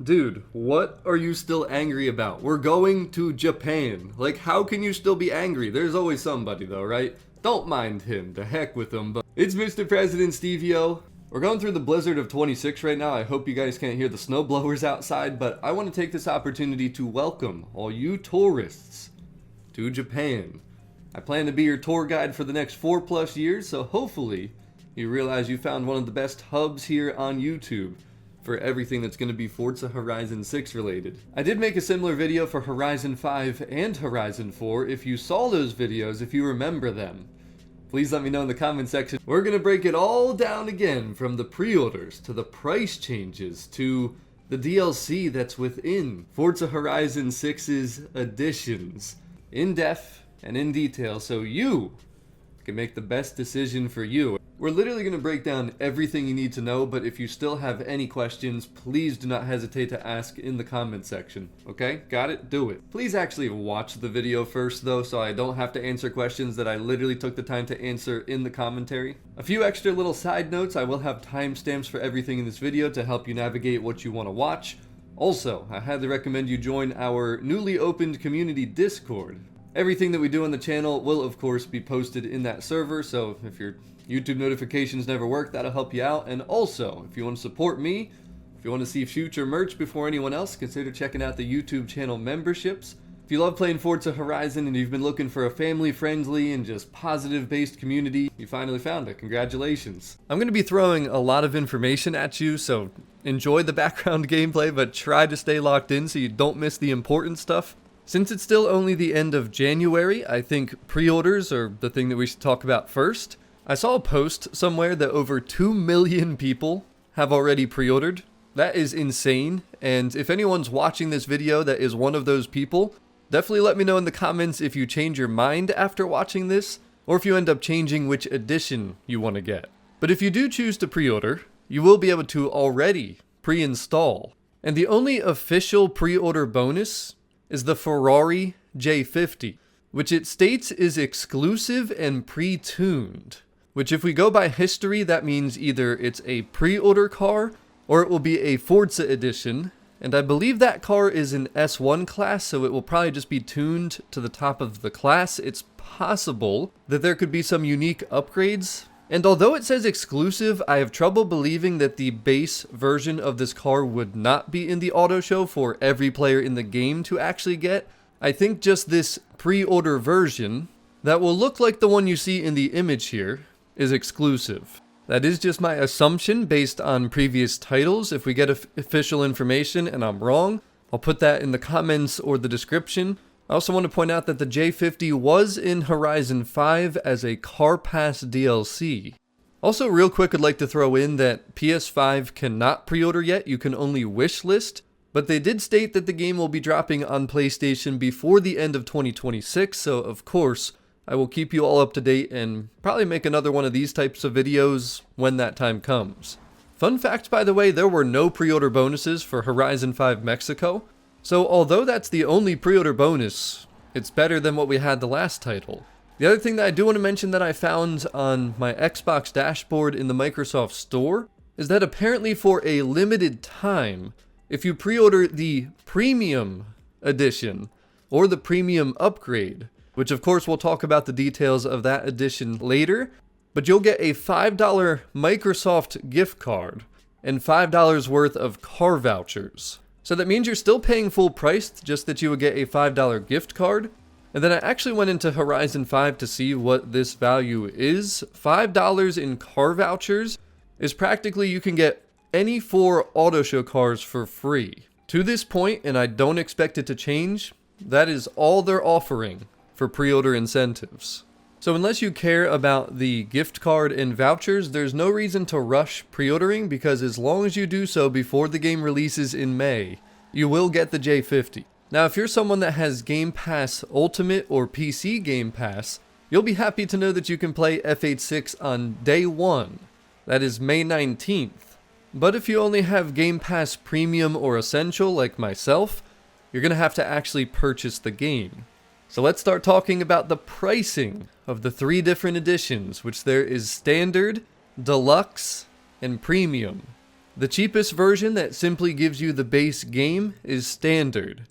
Dude, what are you still angry about? We're going to Japan. Like, how can you still be angry? There's always somebody though, right? Don't mind him, to heck with him. But it's Mr. President Stevio. We're going through the blizzard of 26 right now. I hope you guys can't hear the snow blowers outside, but I want to take this opportunity to welcome all you tourists to Japan. I plan to be your tour guide for the next 4+ years, so hopefully you realize you found one of the best hubs here on YouTube for everything that's going to be Forza Horizon 6 related. I did make a similar video for Horizon 5 and Horizon 4. If you saw those videos, if you remember them, please let me know in the comment section. We're going to break it all down again, from the pre-orders to the price changes to the DLC that's within Forza Horizon 6's additions, in depth and in detail, so you can make the best decision for you. We're literally going to break down everything you need to know, but if you still have any questions, please do not hesitate to ask in the comment section, okay? Got it? Do it. Please actually watch the video first though, so I don't have to answer questions that I literally took the time to answer in the commentary. A few extra little side notes: I will have timestamps for everything in this video to help you navigate what you want to watch. Also, I highly recommend you join our newly opened community Discord. Everything that we do on the channel will of course be posted in that server, so if your YouTube notifications never work, that'll help you out. And also, if you want to support me, if you want to see future merch before anyone else, consider checking out the YouTube channel memberships. If you love playing Forza Horizon and you've been looking for a family-friendly and just positive-based community, you finally found it. Congratulations. I'm going to be throwing a lot of information at you, so enjoy the background gameplay, but try to stay locked in so you don't miss the important stuff. Since it's still only the end of January, I think pre-orders are the thing that we should talk about first. I saw a post somewhere that over 2 million people have already pre-ordered. That is insane, and if anyone's watching this video that is one of those people, definitely let me know in the comments if you change your mind after watching this, or if you end up changing which edition you want to get. But if you do choose to pre-order, you will be able to already pre-install. And the only official pre-order bonus is the Ferrari J50, which it states is exclusive and pre-tuned. Which, if we go by history, that means either it's a pre-order car or it will be a Forza edition. And I believe that car is an S1 class, so it will probably just be tuned to the top of the class. It's possible that there could be some unique upgrades. And although it says exclusive, I have trouble believing that the base version of this car would not be in the auto show for every player in the game to actually get. I think just this pre-order version that will look like the one you see in the image here is exclusive. That is just my assumption based on previous titles. If we get official information and I'm wrong, I'll put that in the comments or the description. I also want to point out that the J50 was in Horizon 5 as a Car Pass DLC. Also, real quick, I'd like to throw in that PS5 cannot pre-order yet. You can only wishlist, but they did state that the game will be dropping on PlayStation before the end of 2026, so of course, I will keep you all up to date and probably make another one of these types of videos when that time comes. Fun fact, by the way, there were no pre-order bonuses for Horizon 5 Mexico. So although that's the only pre-order bonus, it's better than what we had the last title. The other thing that I do want to mention that I found on my Xbox dashboard in the Microsoft Store is that apparently for a limited time, if you pre-order the Premium Edition or the Premium Upgrade, which of course we'll talk about the details of that edition later, but you'll get a $5 Microsoft gift card and $5 worth of car vouchers. So that means you're still paying full price, just that you would get a $5 gift card. And then I actually went into Horizon 5 to see what this value is. $5 in car vouchers is practically you can get any 4 auto show cars for free. To this point, and I don't expect it to change, that is all they're offering for pre-order incentives. So unless you care about the gift card and vouchers, there's no reason to rush pre-ordering, because as long as you do so before the game releases in May, you will get the J50. Now, if you're someone that has Game Pass Ultimate or PC Game Pass, you'll be happy to know that you can play FH6 on day 1. That is May 19th. But if you only have Game Pass Premium or Essential like myself, you're going to have to actually purchase the game. So let's start talking about the pricing of the 3 different editions, which there is Standard, Deluxe, and Premium. The cheapest version that simply gives you the base game is Standard.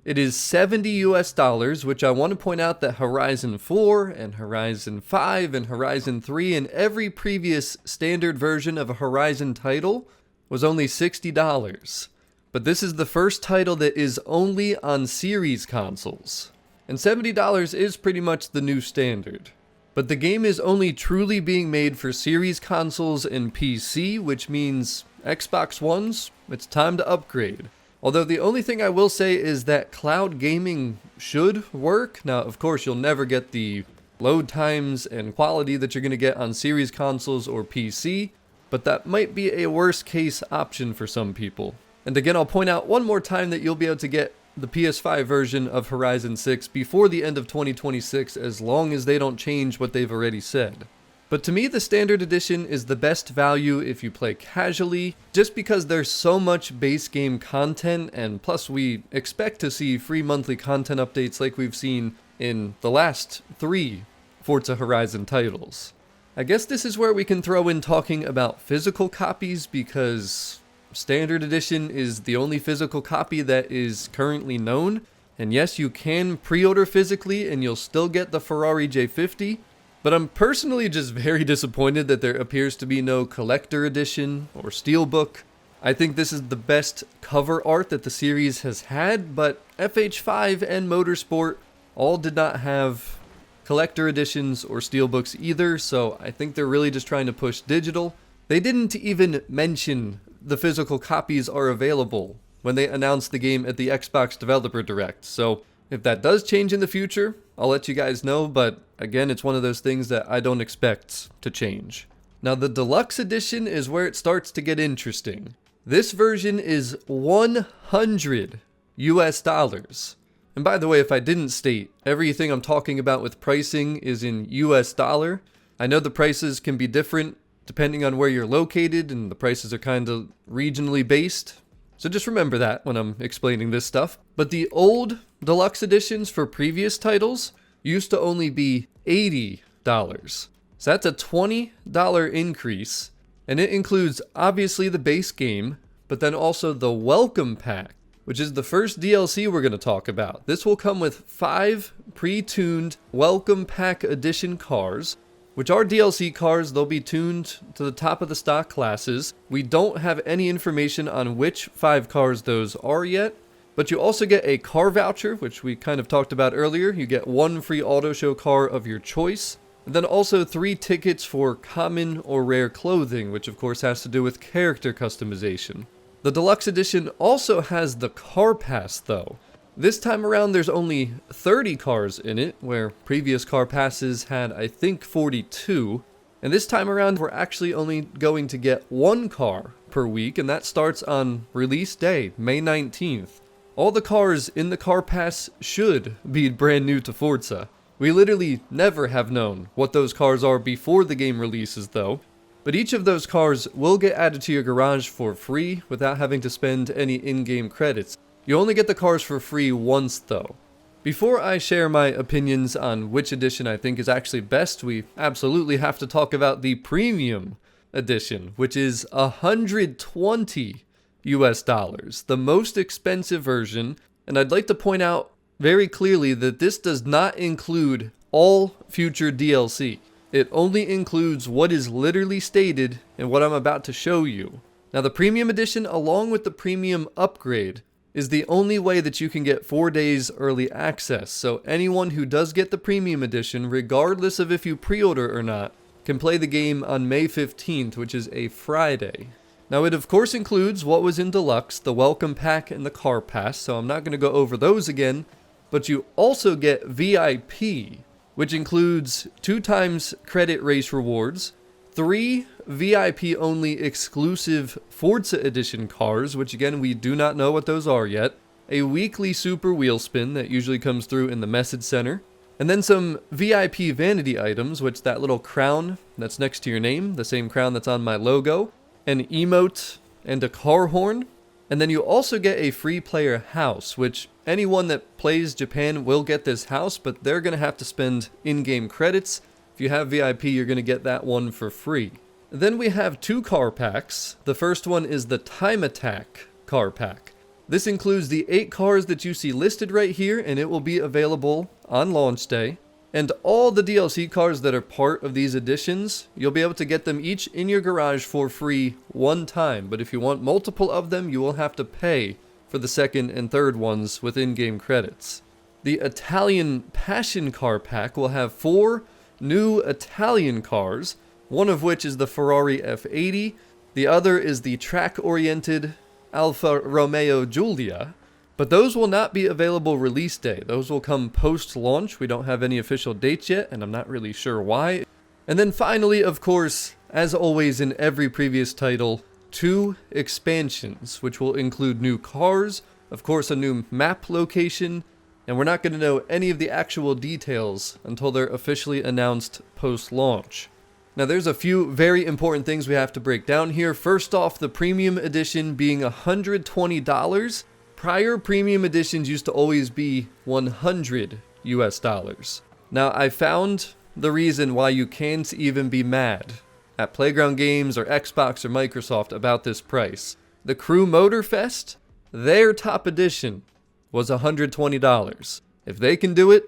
It is $70 US, which I want to point out that Horizon 4 and Horizon 5 and Horizon 3 and every previous standard version of a Horizon title was only $60. But this is the first title that is only on series consoles. And $70 is pretty much the new standard. But the game is only truly being made for series consoles and PC, which means Xbox Ones, it's time to upgrade. Although the only thing I will say is that cloud gaming should work. Now, of course, you'll never get the load times and quality that you're going to get on series consoles or PC, but that might be a worst case option for some people. And again, I'll point out one more time that you'll be able to get the PS5 version of Horizon 6 before the end of 2026 as long as they don't change what they've already said. But to me, the Standard Edition is the best value if you play casually, just because there's so much base game content, and plus we expect to see free monthly content updates like we've seen in the last 3 Forza Horizon titles. I guess this is where we can throw in talking about physical copies, because Standard Edition is the only physical copy that is currently known, and yes, you can pre-order physically and you'll still get the Ferrari J50, but I'm personally just very disappointed that there appears to be no collector edition or steelbook. I think this is the best cover art that the series has had, but FH6 and Motorsport all did not have collector editions or steelbooks either, so I think they're really just trying to push digital. They didn't even mention the physical copies are available when they announced the game at the Xbox Developer Direct, so if that does change in the future, I'll let you guys know, but again, it's one of those things that I don't expect to change. Now, the Deluxe Edition is where it starts to get interesting. This version is $100 US. And by the way, if I didn't state, everything I'm talking about with pricing is in US dollar. I know the prices can be different depending on where you're located, and the prices are kind of regionally based. So just remember that when I'm explaining this stuff. But the old Deluxe Editions for previous titles used to only be $80. So that's a $20 increase, and it includes obviously the base game, but then also the Welcome Pack, which is the first DLC we're going to talk about. This will come with 5 pre-tuned Welcome Pack Edition cars, which are DLC cars. They'll be tuned to the top of the stock classes. We don't have any information on which 5 cars those are yet, but you also get a car voucher, which we kind of talked about earlier. You get 1 free auto show car of your choice, and then also 3 tickets for common or rare clothing, which of course has to do with character customization. The Deluxe Edition also has the car pass though. This time around there's only 30 cars in it, where previous car passes had I think 42. And this time around we're actually only going to get 1 car per week, and that starts on release day, May 19th. All the cars in the car pass should be brand new to Forza. We literally never have known what those cars are before the game releases though. But each of those cars will get added to your garage for free without having to spend any in-game credits. You only get the cars for free once though. Before I share my opinions on which edition I think is actually best, we absolutely have to talk about the Premium Edition, which is $120 US, the most expensive version. And I'd like to point out very clearly that this does not include all future DLC. It only includes what is literally stated in what I'm about to show you. Now, the Premium Edition, along with the Premium Upgrade, is the only way that you can get 4 days early access. So anyone who does get the Premium Edition, regardless of if you pre-order or not, can play the game on May 15th, which is a Friday. Now, it of course includes what was in Deluxe, the Welcome Pack and the Car Pass, so I'm not going to go over those again, but you also get VIP, which includes 2 times credit race rewards, 3 VIP-only exclusive Forza Edition cars, which again, we do not know what those are yet, a weekly super wheel spin that usually comes through in the message center, and then some VIP vanity items, which that little crown that's next to your name, the same crown that's on my logo, an emote, and a car horn. And then you also get a free player house, which anyone that plays Japan will get this house, but they're going to have to spend in-game credits. If you have VIP, you're going to get that one for free. Then we have 2 car packs. The first one is the Time Attack car pack. This includes the 8 cars that you see listed right here, and it will be available on launch day. And all the DLC cars that are part of these editions, you'll be able to get them each in your garage for free one time. But if you want multiple of them, you will have to pay for the second and third ones with in-game credits. The Italian Passion car pack will have 4 new Italian cars, one of which is the Ferrari F80, the other is the track-oriented Alfa Romeo Giulia, but those will not be available release day. Those will come post-launch. We don't have any official dates yet, and I'm not really sure why. And then finally, of course, as always in every previous title, 2 expansions, which will include new cars, of course a new map location, and we're not going to know any of the actual details until they're officially announced post-launch. Now there's a few very important things we have to break down here. First off, the premium edition being $120. Prior premium editions used to always be $100 US. Now I found the reason why you can't even be mad at Playground Games or Xbox or Microsoft about this price. The Crew Motorfest, their top edition, was $120. If they can do it,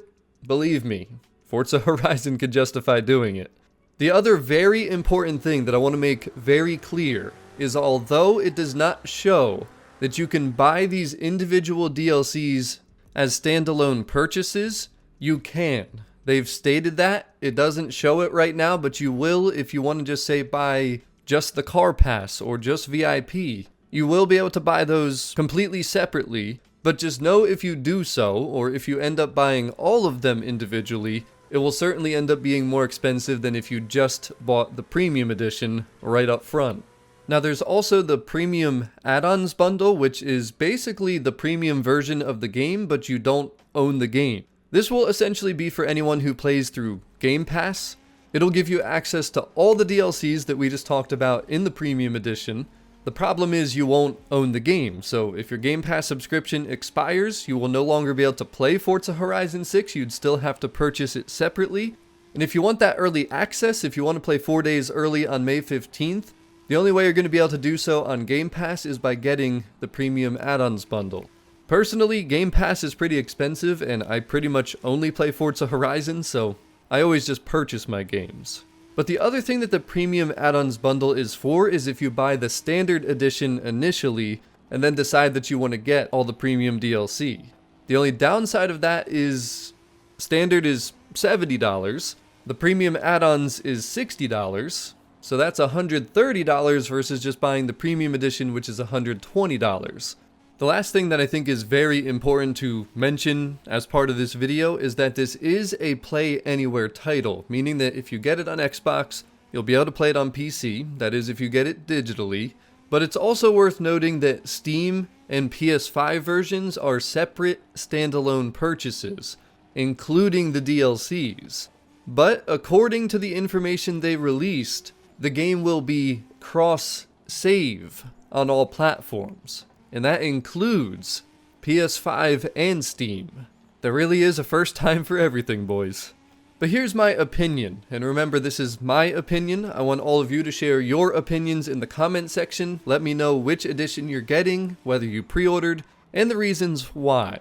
believe me, Forza Horizon could justify doing it. The other very important thing that I want to make very clear is although it does not show that you can buy these individual DLCs as standalone purchases, you can. They've stated that. It doesn't show it right now, but you will if you want to just say buy just the car pass or just VIP. You will be able to buy those completely separately, but just know if you do so, or if you end up buying all of them individually, it will certainly end up being more expensive than if you just bought the premium edition right up front. Now there's also the premium add-ons bundle, which is basically the premium version of the game, but you don't own the game. This will essentially be for anyone who plays through Gamepass. It'll give you access to all the DLCs that we just talked about in the premium edition. The problem is you won't own the game, so if your Game Pass subscription expires, you will no longer be able to play Forza Horizon 6, you'd still have to purchase it separately. And if you want that early access, if you want to play 4 days early on May 15th, the only way you're going to be able to do so on Game Pass is by getting the premium add-ons bundle. Personally, Game Pass is pretty expensive, and I pretty much only play Forza Horizon, so I always just purchase my games. But the other thing that the premium add-ons bundle is for is if you buy the standard edition initially and then decide that you want to get all the premium DLC. The only downside of that is standard is $70, the premium add-ons is $60, so that's $130 versus just buying the premium edition, which is $120. The last thing that I think is very important to mention as part of this video is that this is a play anywhere title, meaning that if you get it on Xbox, you'll be able to play it on PC, that is if you get it digitally, but it's also worth noting that Steam and PS5 versions are separate standalone purchases, including the DLCs. But according to the information they released, the game will be cross-save on all platforms. And that includes PS5 and Steam. There really is a first time for everything, boys. But here's my opinion, and remember this is my opinion. I want all of you to share your opinions in the comment section. Let me know which edition you're getting, whether you pre-ordered, and the reasons why.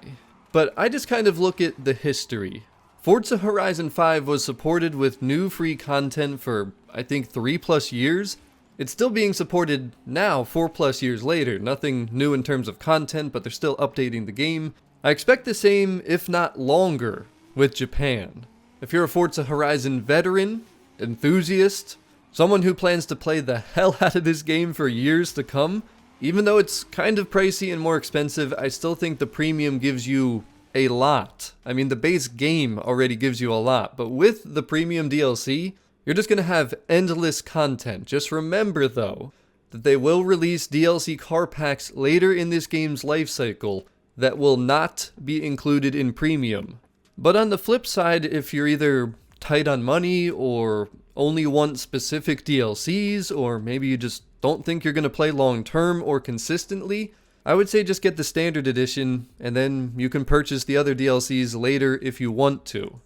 But I just kind of look at the history. Forza Horizon 5 was supported with new free content for, I think, 3+ years. It's still being supported now, 4+ years later. Nothing new in terms of content, but they're still updating the game. I expect the same, if not longer, with Japan. If you're a Forza Horizon veteran, enthusiast, someone who plans to play the hell out of this game for years to come, even though it's kind of pricey and more expensive, I still think the premium gives you a lot. I mean, the base game already gives you a lot, but with the premium DLC, you're just going to have endless content. Just remember, though, that they will release DLC car packs later in this game's life cycle that will not be included in premium. But on the flip side, if you're either tight on money or only want specific DLCs, or maybe you just don't think you're going to play long term or consistently, I would say just get the standard edition and then you can purchase the other DLCs later if you want to.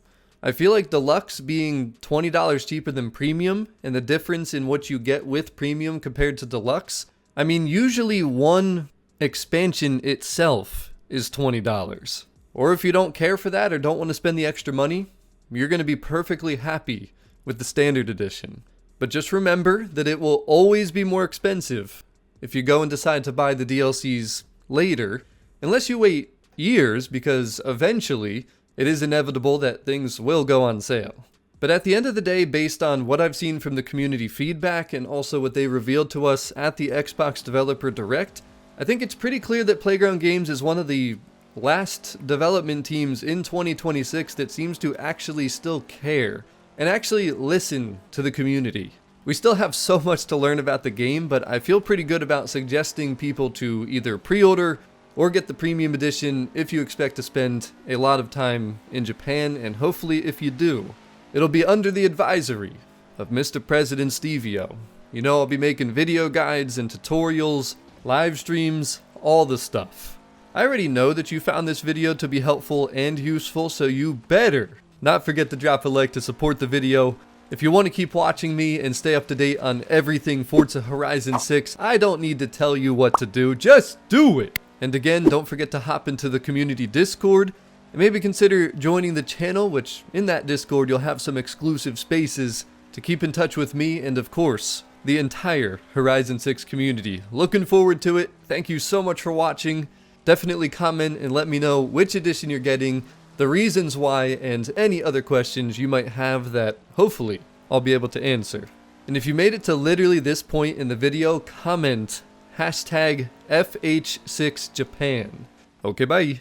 I feel like Deluxe being $20 cheaper than Premium, and the difference in what you get with Premium compared to Deluxe, I mean, usually one expansion itself is $20. Or if you don't care for that or don't want to spend the extra money, you're going to be perfectly happy with the Standard Edition. But just remember that it will always be more expensive if you go and decide to buy the DLCs later, unless you wait years, because eventually it is inevitable that things will go on sale. But at the end of the day, based on what I've seen from the community feedback and also what they revealed to us at the Xbox Developer Direct, I think it's pretty clear that Playground Games is one of the last development teams in 2026 that seems to actually still care and actually listen to the community. We still have so much to learn about the game, but I feel pretty good about suggesting people to either pre-order or get the Premium Edition if you expect to spend a lot of time in Japan, and hopefully if you do, it'll be under the advisory of Mr. President Stevio. You know, I'll be making video guides and tutorials, live streams, all the stuff. I already know that you found this video to be helpful and useful, so you better not forget to drop a like to support the video. If you want to keep watching me and stay up to date on everything Forza Horizon 6, I don't need to tell you what to do, just do it! And again, don't forget to hop into the community Discord, and maybe consider joining the channel, which in that Discord you'll have some exclusive spaces to keep in touch with me and of course, the entire Horizon 6 community. Looking forward to it. Thank you so much for watching. Definitely comment and let me know which edition you're getting, the reasons why, and any other questions you might have that hopefully I'll be able to answer. And if you made it to literally this point in the video, comment #FH6 Japan. Okay, bye.